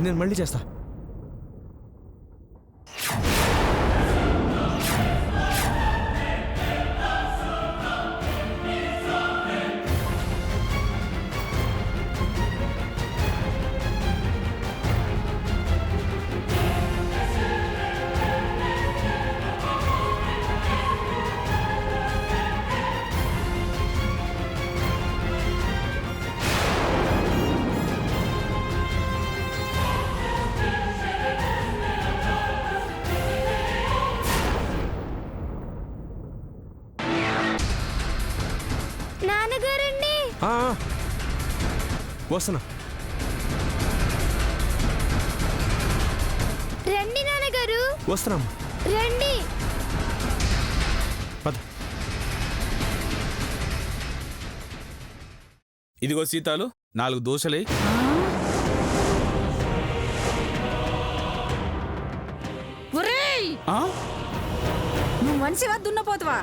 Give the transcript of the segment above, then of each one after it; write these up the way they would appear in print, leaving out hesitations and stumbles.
నేను మళ్ళీ చేస్తా. నాన్నగారండి, వస్తున్నా. రండి నాన్నగారు. వస్తున్నామ్మా, రండి. పద. ఇదిగో సీతాలు 4 దోశలే. ఒరేయ్, నువ్వు మనిషివా దున్నపోతువా?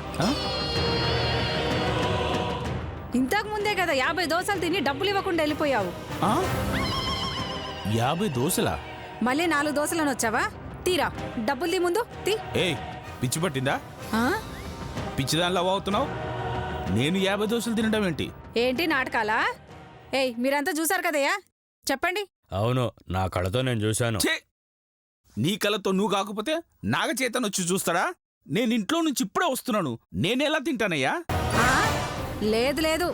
ఇంతకు ముందే కదా 50 దోశలు తిని డబ్బులు ఇవ్వకుండా వెళ్ళిపోయావు. 50 దోశలా? మళ్ళీ 4 దోశలను వచ్చావా? తీరా డబ్బులు తీ ముందు తీ. ఏయ్, పిచ్చి పట్టిందా? ఆ? పిచ్చిదానిలో అవుతున్నావు. నేను 50 దోశలు తినడం ఏంటి? ఏంటి నాటకాలా? ఏయ్, మీరంతా చూసారు కదయ్యా, చెప్పండి. అవును, నా కళ్ళతో నేను చూశాను. ఛే! నీ కళ్ళతో నువ్వు కాకపోతే నాగచేతన్ వచ్చి చూస్తాడా? నేను ఇంట్లో నుంచి ఇప్పుడే వస్తున్నాను. నేనెలా తింటానయ్యా? ఆ? లేదు లేదు,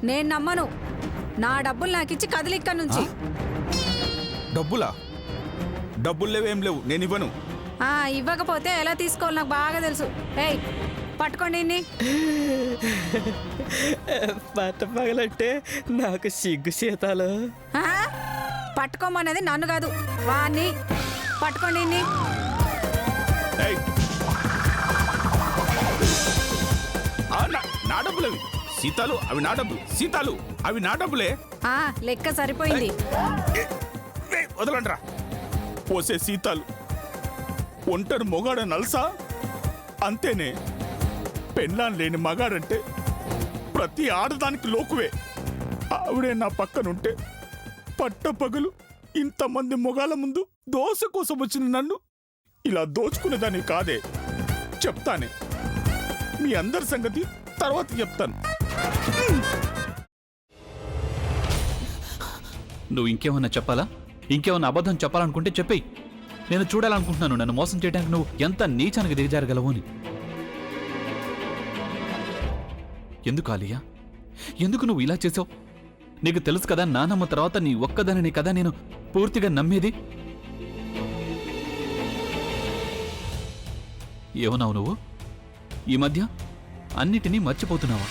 నేను నమ్మను. నా డబ్బులు నాకిచ్చి కదిలిక్కడి నుంచి. డబ్బులా? డబ్బులు లేవేం లేవు, నేను ఇవ్వను. ఇవ్వకపోతే ఎలా తీసుకోవాలి నాకు బాగా తెలుసు. ఏయ్, పట్టుకోండి ఇన్ని. పట్టపగలంటే నాకు సిగ్గు సీతాలు. ఆ? పట్టుకోమన్నది నన్ను కాదు, వాణ్ణి. పట్టుకోండి ఇన్ని. ఏయ్! నా డబ్బులు అవి సీతాలు, అవి నా డబ్బులు. సీతాలు, అవి నా డబ్బులే. లెక్క సరిపోయింది. వదలండ్రా. పోసే సీతాలు, ఒంటరి మొగాడ నల్సా? అంతేనే. పెళ్ళాం లేని మగాడంటే ప్రతి ఆడదానికి లోకువే. ఆవిడే నా పక్కనుంటే పట్టపగలు ఇంతమంది మొగాల ముందు దోశ కోసం వచ్చిన నన్ను ఇలా దోచుకునేదాన్ని కాదే. చెప్తానే, మీ అందరి సంగతి తర్వాత చెప్తాను. నువ్వు ఇంకేమన్నా చెప్పాలా? ఇంకేమన్నా అబద్ధం చెప్పాలనుకుంటే చెప్పేయి. నేను చూడాలనుకుంటున్నాను నన్ను మోసం చేయడానికి నువ్వు ఎంత నీచానికి దిగజారగలవు అని. ఎందుకు ఆలియా, ఎందుకు నువ్వు ఇలా చేసావు? నీకు తెలుసు కదా, నానమ్మ తర్వాత నీ ఒక్కదానిని కదా నేను పూర్తిగా నమ్మేది. ఏమన్నావు నువ్వు? ఈ మధ్య అన్నిటినీ మర్చిపోతున్నావా?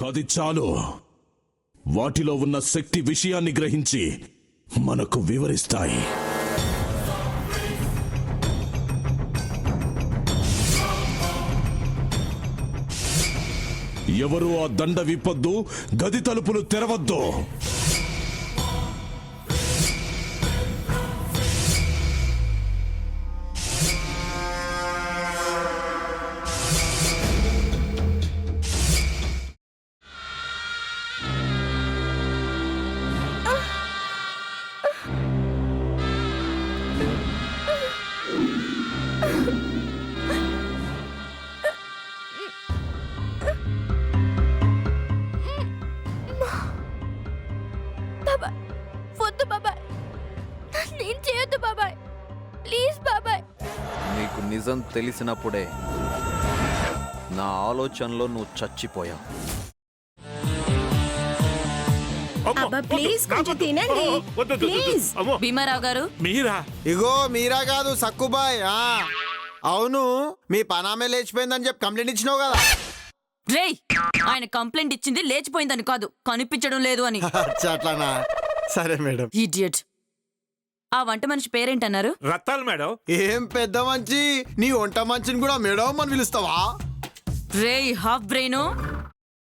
అది చాలు. వాటిలో ఉన్న శక్తి విషయాన్ని గ్రహించి మనకు వివరిస్తాయి. ఎవరు ఆ దండ విప్పొద్దు, గది తలుపులు తెరవద్దు. వద్దు బాబాయ్, నేను చేయొద్దు బాబాయ్, ప్లీజ్ బాబాయ్. నీకు నిజం తెలిసినప్పుడే నా ఆలోచనలో నువ్వు చచ్చిపోయావు. ప్లీజ్ కొంచెం తినండి ప్లీజ్. భీమారావు గారు, మీరా? ఇగో మీరా కాదు, సక్కుబాయ్. అవును, మీ పనామే లేచిపోయిందని చెప్పి కంప్లైంట్ ఇచ్చినావు కదా. రేయ్, ఆయన కంప్లైంట్ ఇచ్చింది లేచిపోయిందని కాదు, కనిపించడం లేదు అని. అట్లానా? సరే మేడం. ఇడియట్. ఆ వంట మనిషి పేరేంటన్నారు? రత్తాలు మేడం. ఏం పెద్ద మంచి, నీ వంట మంచిని కూడా మేడం అని పిలుస్తావా? రేయ్ హాఫ్ బ్రెయిన్,